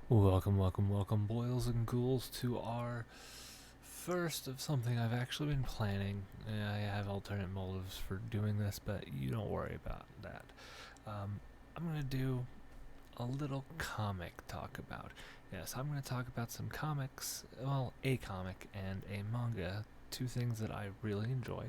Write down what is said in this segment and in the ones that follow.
Welcome, welcome, welcome, boils and ghouls, to our first of something I've actually been planning. I have alternate motives for doing this, but you don't worry about that. I'm going to do a little comic talk about. Yes, I'm going to talk about some comics, well, a comic and a manga, two things that I really enjoy.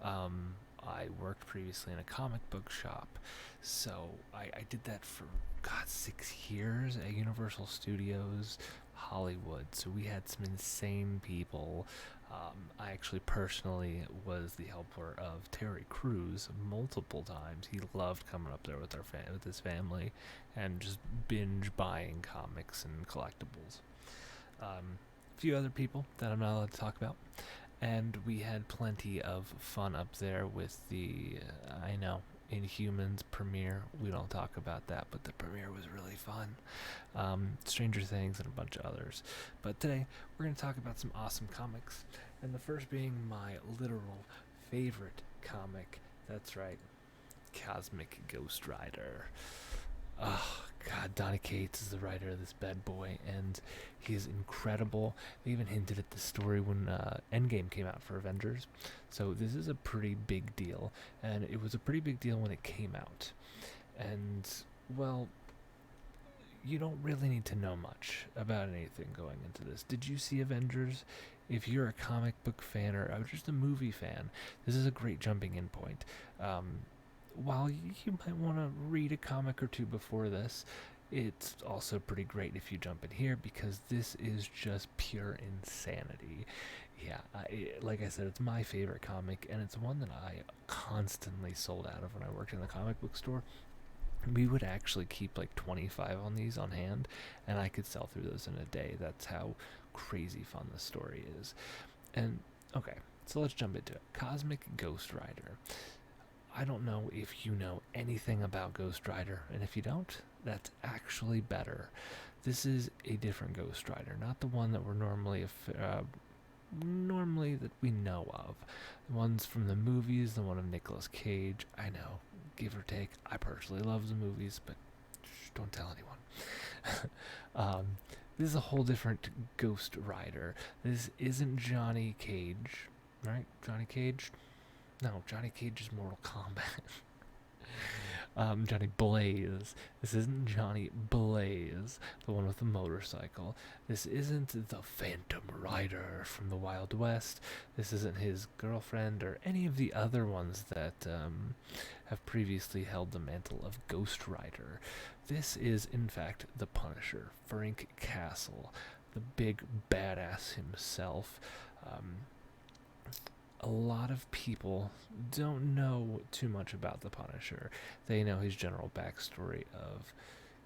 I worked previously in a comic book shop, so I did that for, God, 6 years at Universal Studios Hollywood. So we had some insane people. I actually personally was the helper of Terry Crews multiple times. He loved coming up there with with his family, and just binge buying comics and collectibles. A few other people that I'm not allowed to talk about, and we had plenty of fun up there with the I know, Inhumans premiere. We don't talk about that, but the premiere was really fun. Stranger Things and a bunch of others. But today we're going to talk about some awesome comics, and the first being my literal favorite comic. That's right, Cosmic Ghost Rider. Oh God, Donny Cates is the writer of this bad boy, and he is incredible. They even hinted at the story when Endgame came out for Avengers, so this is a pretty big deal, and it was a pretty big deal when it came out. And well, you don't really need to know much about anything going into this. Did you see Avengers? If you're a comic book fan or just a movie fan, this is a great jumping in point. While you might want to read a comic or two before this, it's also pretty great if you jump in here because this is just pure insanity. Yeah, like I said, it's my favorite comic, and it's one that I constantly sold out of when I worked in the comic book store. We would actually keep like 25 on these on hand, and I could sell through those in a day. That's how crazy fun the story is. And okay, so let's jump into it. Cosmic Ghost Rider. I don't know if you know anything about Ghost Rider, and if you don't, that's actually better. This is a different Ghost Rider, not the one that we're normally that we know of. The ones from the movies, the one of Nicolas Cage. I know, give or take. I personally love the movies, but don't tell anyone. This is a whole different Ghost Rider. This isn't Johnny Cage, right? Johnny Cage? No, Johnny Cage is Mortal Kombat. Johnny Blaze. This isn't Johnny Blaze, the one with the motorcycle. This isn't the Phantom Rider from the Wild West. This isn't his girlfriend or any of the other ones that have previously held the mantle of Ghost Rider. This is, in fact, the Punisher, Frank Castle, the big badass himself. Um, a lot of people don't know too much about the Punisher. They know his general backstory of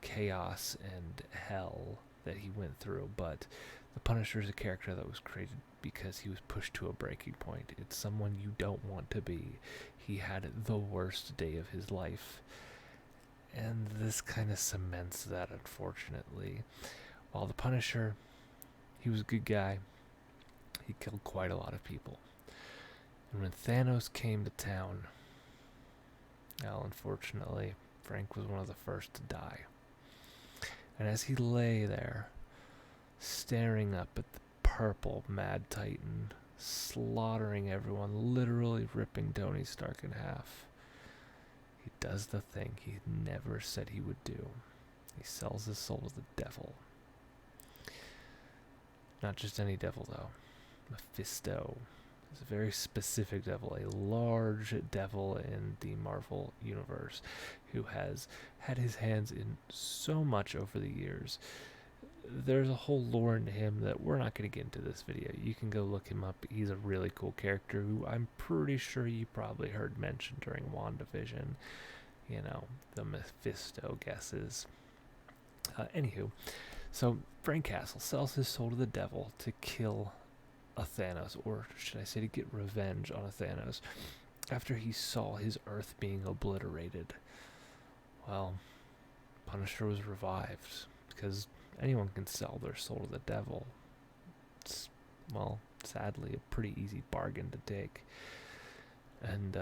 chaos and hell that he went through, but the Punisher is a character that was created because he was pushed to a breaking point. It's someone you don't want to be. He had the worst day of his life, and this kind of cements that, unfortunately. While the Punisher, he was a good guy, he killed quite a lot of people. And when Thanos came to town, well, unfortunately, Frank was one of the first to die. And as he lay there, staring up at the purple Mad Titan, slaughtering everyone, literally ripping Tony Stark in half, he does the thing he never said he would do. He sells his soul to the devil. Not just any devil, though. Mephisto. It's a very specific devil, a large devil in the Marvel universe who has had his hands in so much over the years. There's a whole lore into him that we're not going to get into this video. You can go look him up. He's a really cool character who I'm pretty sure you probably heard mentioned during WandaVision. You know, the Mephisto guesses. Anywho, so Frank Castle sells his soul to the devil to kill a Thanos, or should I say to get revenge on a Thanos, after he saw his Earth being obliterated. Well, Punisher was revived, because anyone can sell their soul to the devil. It's, well, sadly, a pretty easy bargain to take. And,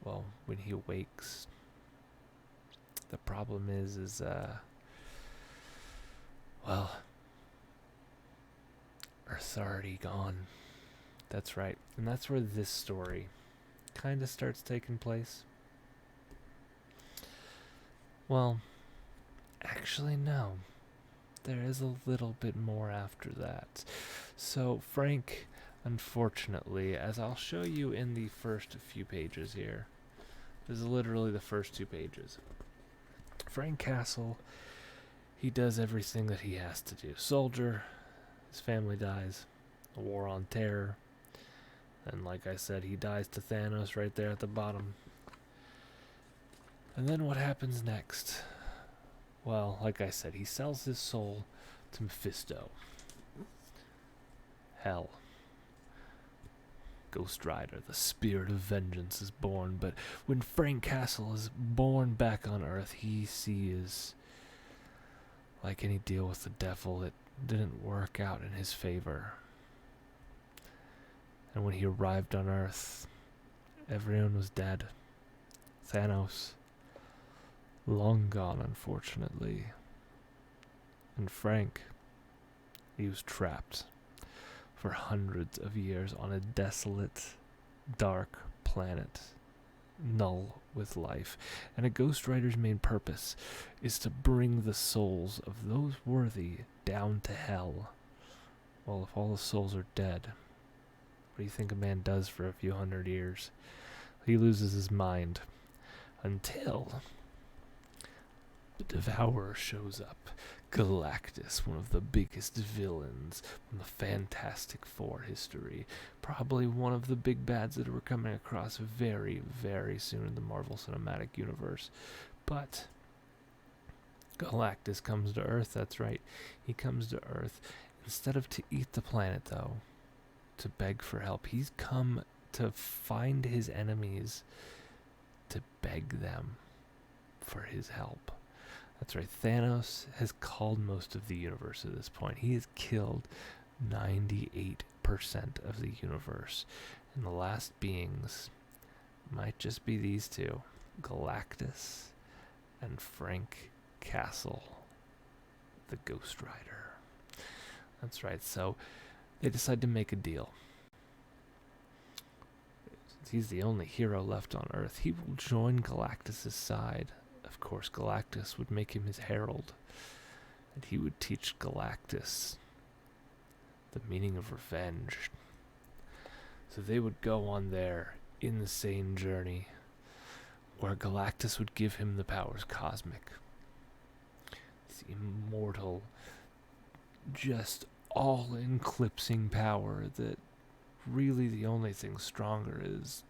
well, when he awakes, the problem is Well, Earth's already gone. That's right. And that's where this story kind of starts taking place. Well, actually, no. There is a little bit more after that. So, Frank, unfortunately, as I'll show you in the first few pages here, this is literally the first 2 pages. Frank Castle, he does everything that he has to do. Soldier, his family dies, a war on terror, and like I said, he dies to Thanos right there at the bottom. And then what happens next? Well, like I said, he sells his soul to Mephisto. Hell. Ghost Rider, the spirit of vengeance, is born, but when Frank Castle is born back on Earth, he sees, like any deal with the devil, it didn't work out in his favor. And when he arrived on Earth, everyone was dead. Thanos, long gone, unfortunately. And Frank, he was trapped for hundreds of years on a desolate, dark planet, null with life. And a Ghost Rider's main purpose is to bring the souls of those worthy down to hell. Well, if all the souls are dead, what do you think a man does for a few hundred years? He loses his mind. Until the Devourer shows up. Galactus, one of the biggest villains from the Fantastic Four history. Probably one of the big bads that we're coming across very, very soon in the Marvel Cinematic Universe. But Galactus comes to Earth, that's right. He comes to Earth. Instead of to eat the planet, though, to beg for help, he's come to find his enemies, to beg them for his help. That's right, Thanos has called most of the universe at this point. He has killed 98% of the universe. And the last beings might just be these two, Galactus and Frank Castle, the Ghost Rider. That's right, so they decide to make a deal. Since he's the only hero left on Earth, he will join Galactus' side. Of course, Galactus would make him his herald, and he would teach Galactus the meaning of revenge. So they would go on their insane journey, where Galactus would give him the powers cosmic. This immortal, just all-eclipsing power that really the only thing stronger is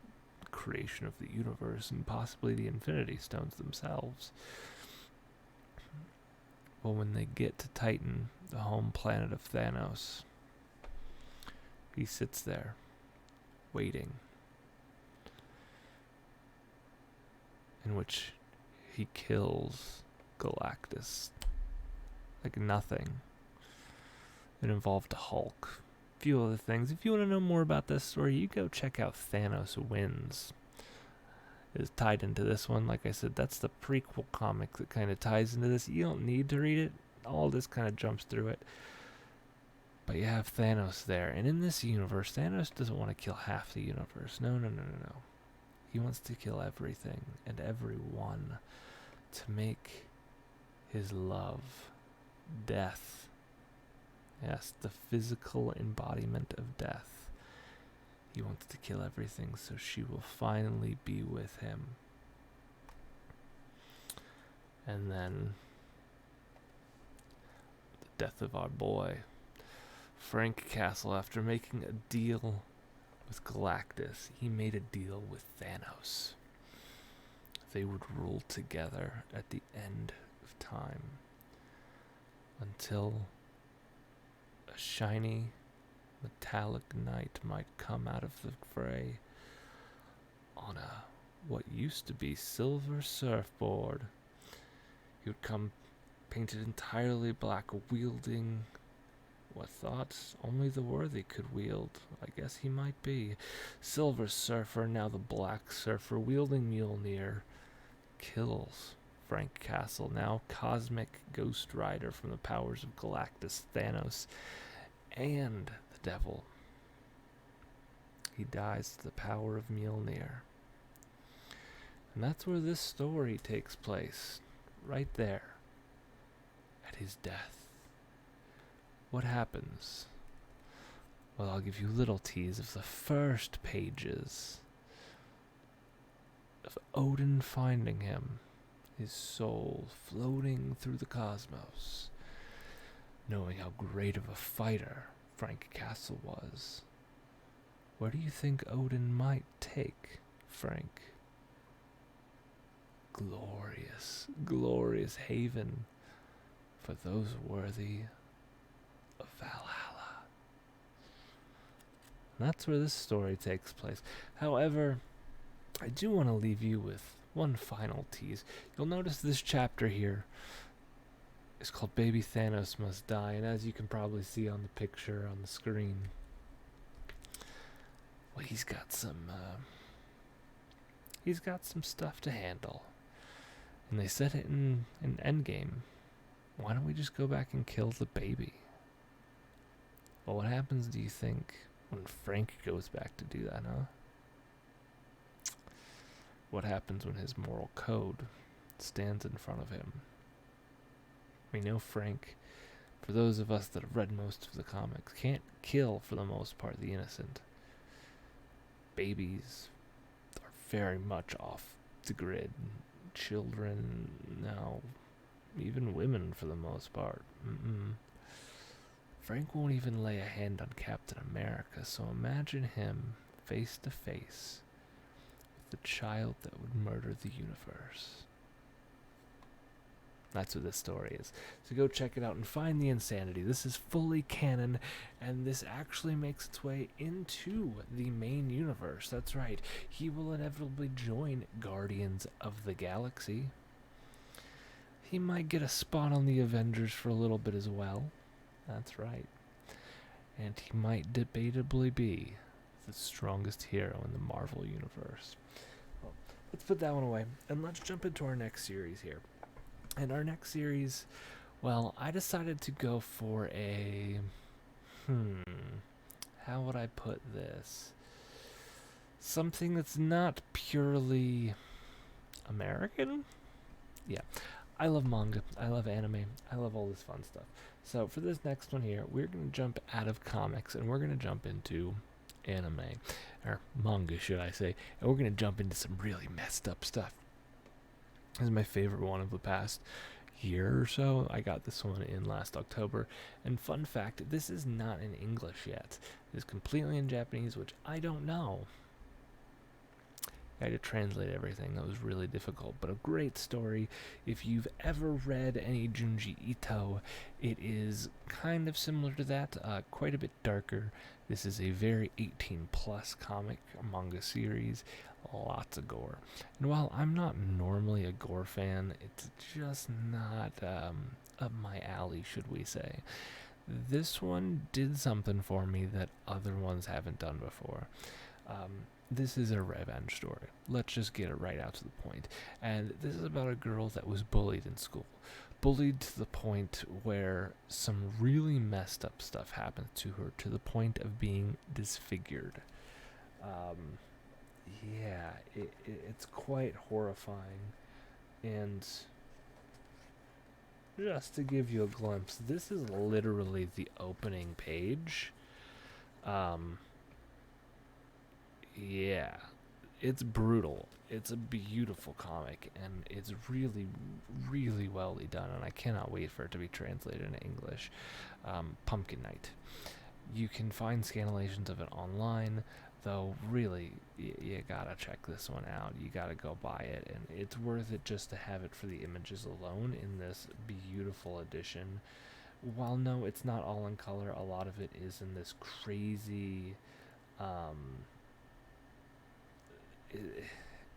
creation of the universe and possibly the Infinity Stones themselves. Well, when they get to Titan, the home planet of Thanos, he sits there, waiting, in which he kills Galactus like nothing. It involved a Hulk, few other things. If you want to know more about this story, you go check out Thanos Wins. It's tied into this one. Like I said, that's the prequel comic that kind of ties into this. You don't need to read it. All this kind of jumps through it. But you have Thanos there. And in this universe, Thanos doesn't want to kill half the universe. No. He wants to kill everything and everyone to make his love, death, yes, the physical embodiment of death. He wants to kill everything so she will finally be with him. And then the death of our boy, Frank Castle, after making a deal with Galactus, he made a deal with Thanos. They would rule together at the end of time until a shiny metallic knight might come out of the fray on a what used to be silver surfboard. He would come painted entirely black, wielding what thoughts only the worthy could wield. I guess he might be. Silver Surfer, now the Black Surfer, wielding Mjolnir, kills Frank Castle, now cosmic Ghost Rider from the powers of Galactus, Thanos, and the devil. He dies to the power of Mjolnir. And that's where this story takes place, right there, at his death. What happens? Well, I'll give you a little tease of the first pages of Odin finding him, his soul floating through the cosmos, knowing how great of a fighter Frank Castle was. Where do you think Odin might take Frank? Glorious, glorious haven for those worthy of Valhalla. And that's where this story takes place. However, I do want to leave you with one final tease. You'll notice this chapter here is called Baby Thanos Must Die, and as you can probably see on the picture on the screen, well, he's got some stuff to handle. And they said it in Endgame. Why don't we just go back and kill the baby? Well, what happens, do you think, when Frank goes back to do that, huh? What happens when his moral code stands in front of him? We know Frank, for those of us that have read most of the comics, can't kill, for the most part, the innocent. Babies are very much off the grid. Children, no, even women for the most part. Frank won't even lay a hand on Captain America, so imagine him face to face with the child that would murder the universe. That's what this story is. So go check it out and find the insanity. This is fully canon, and this actually makes its way into the main universe. That's right. He will inevitably join Guardians of the Galaxy. He might get a spot on the Avengers for a little bit as well. That's right. And he might debatably be the strongest hero in the Marvel universe. Well, let's put that one away, and let's jump into our next series here. And our next series, well, I decided to go for a, how would I put this? Something that's not purely American? Yeah, I love manga, I love anime, I love all this fun stuff. So for this next one here, we're going to jump out of comics and we're going to jump into anime, or manga should I say, and we're going to jump into some really messed up stuff. This is my favorite one of the past year or so. I got this one in last October. And fun fact, this is not in English yet. It is completely in Japanese, which I don't know. I had to translate everything. That was really difficult, but a great story. If you've ever read any Junji Ito, it is kind of similar to that, quite a bit darker. This is a very 18-plus comic manga series. Lots of gore. And while I'm not normally a gore fan, it's just not up my alley, should we say. This one did something for me that other ones haven't done before. This is a revenge story. Let's just get it right out to the point. And this is about a girl that was bullied in school. Bullied to the point where some really messed up stuff happened to her, to the point of being disfigured. Yeah, it's quite horrifying. And just to give you a glimpse, this is literally the opening page. Yeah, it's brutal. It's a beautiful comic, and it's really, really well done, and I cannot wait for it to be translated into English. Pumpkin Night. You can find scanlations of it online, though really, you gotta check this one out. You gotta go buy it, and it's worth it just to have it for the images alone in this beautiful edition. While no, it's not all in color, a lot of it is in this crazy,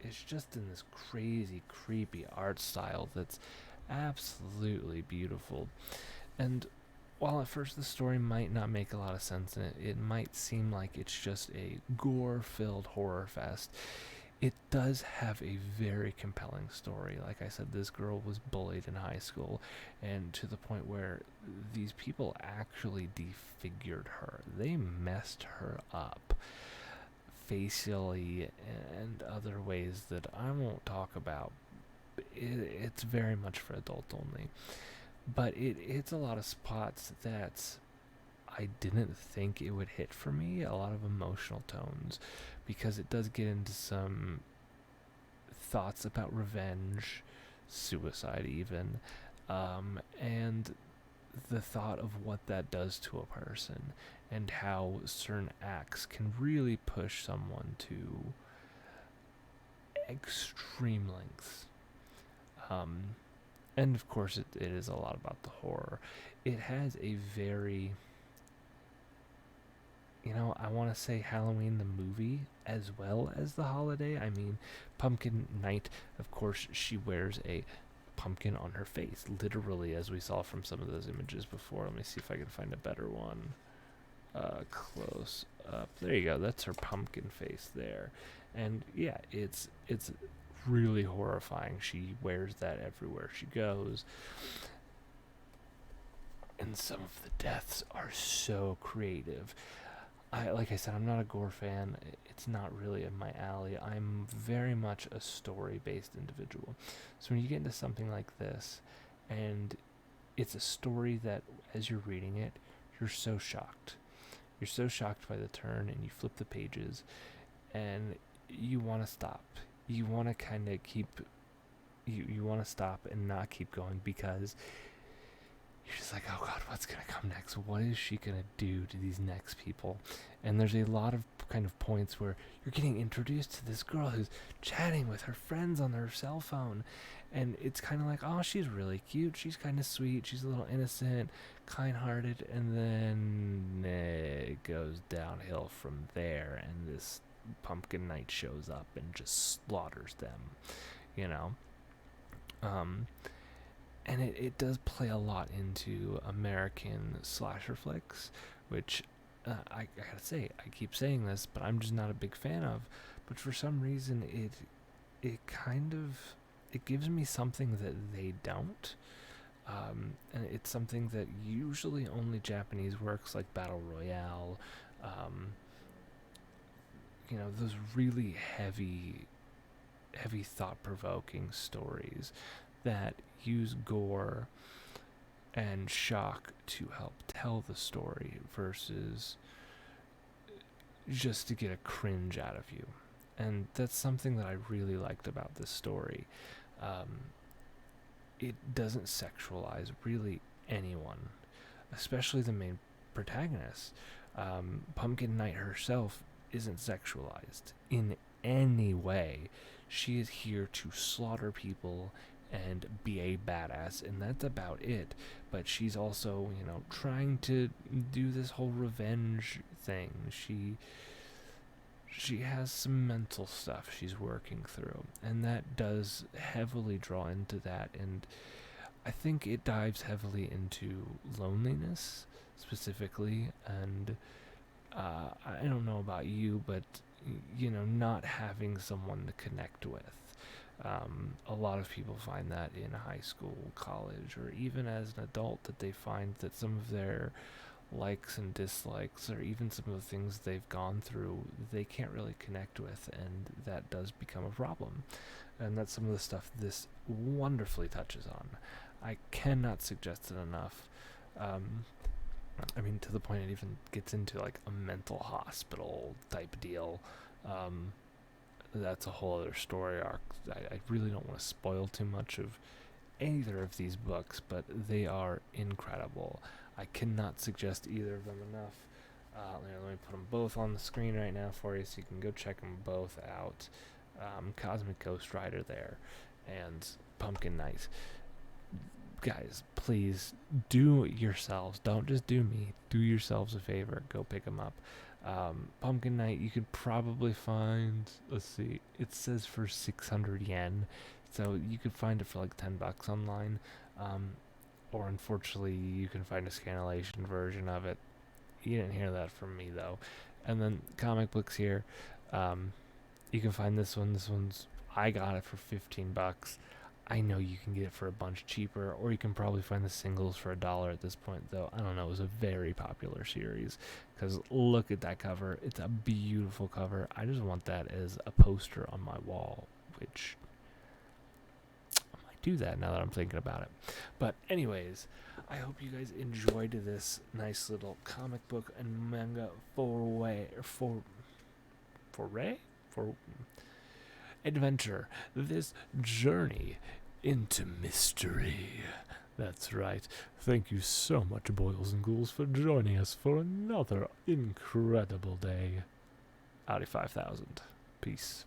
it's just in this crazy, creepy art style that's absolutely beautiful. And while at first the story might not make a lot of sense, and it might seem like it's just a gore-filled horror fest, it does have a very compelling story. Like I said, this girl was bullied in high school, and to the point where these people actually defigured her. They messed her up facially and other ways that I won't talk about. It's very much for adults only. But it hits a lot of spots that I didn't think it would hit for me, a lot of emotional tones, because it does get into some thoughts about revenge, suicide, even, and the thought of what that does to a person, and how certain acts can really push someone to extreme lengths. Um, and of course, it is a lot about the horror. It has a very, I want to say Halloween the movie as well as the holiday. I mean, Pumpkin Night, of course, she wears a pumpkin on her face, literally, as we saw from some of those images before. Let me see if I can find a better one. Close up. There you go. That's her pumpkin face there. And yeah, it's really horrifying. She wears that everywhere she goes. And some of the deaths are so creative. Like I said, I'm not a gore fan. It's not really in my alley. I'm very much a story-based individual. So when you get into something like this, and it's a story that, as you're reading it, you're so shocked. You're so shocked by the turn, and you flip the pages, and you want to stop. You want to kind of keep. You want to stop and not keep going, because you're just like, oh god, what's gonna come next? What is she gonna do to these next people? And there's a lot of kind of points where you're getting introduced to this girl who's chatting with her friends on their cell phone, and it's kind of like, oh, she's really cute, she's kind of sweet, she's a little innocent, kind-hearted, and then it goes downhill from there, and this Pumpkin Knight shows up and just slaughters them, you know. And it does play a lot into American slasher flicks, which I gotta say, I keep saying this, but I'm just not a big fan of. But for some reason, it kind of it gives me something that they don't, and it's something that usually only Japanese works like Battle Royale, um, those really heavy thought-provoking stories that use gore and shock to help tell the story versus just to get a cringe out of you. And that's something that I really liked about this story. It doesn't sexualize really anyone, especially the main protagonist. Pumpkin Knight herself isn't sexualized in any way. She is here to slaughter people and be a badass, and that's about it. But she's also, trying to do this whole revenge thing. She has some mental stuff she's working through, and that does heavily draw into that. And I think it dives heavily into loneliness specifically, and I don't know about you, but not having someone to connect with. A lot of people find that in high school, college, or even as an adult, that they find that some of their likes and dislikes, or even some of the things they've gone through, they can't really connect with, and that does become a problem. And that's some of the stuff this wonderfully touches on. I cannot suggest it enough. I mean, to the point it even gets into like a mental hospital type deal. That's a whole other story arc. I really don't want to spoil too much of either of these books, but they are incredible. I cannot suggest either of them enough. Let me put them both on the screen right now for you so you can go check them both out. Cosmic Ghost Rider there, and Pumpkin Knight. Guys, please do yourselves, don't just do me, do yourselves a favor, go pick them up. Pumpkin Knight you could probably find, let's see, it says for 600 yen, so you could find it for like $10 online, or unfortunately you can find a scanlation version of it. You didn't hear that from me though. And then comic books here, You can find this one. I got it for $15. I know you can get it for a bunch cheaper, or you can probably find the singles for $1 at this point, though. I don't know. It was a very popular series, because look at that cover. It's a beautiful cover. I just want that as a poster on my wall, which I might do that now that I'm thinking about it. But anyways, I hope you guys enjoyed this nice little comic book and manga foray for adventure, this journey into mystery. That's right. Thank you so much, Boils and Ghouls, for joining us for another incredible day. Audi 5000. Peace.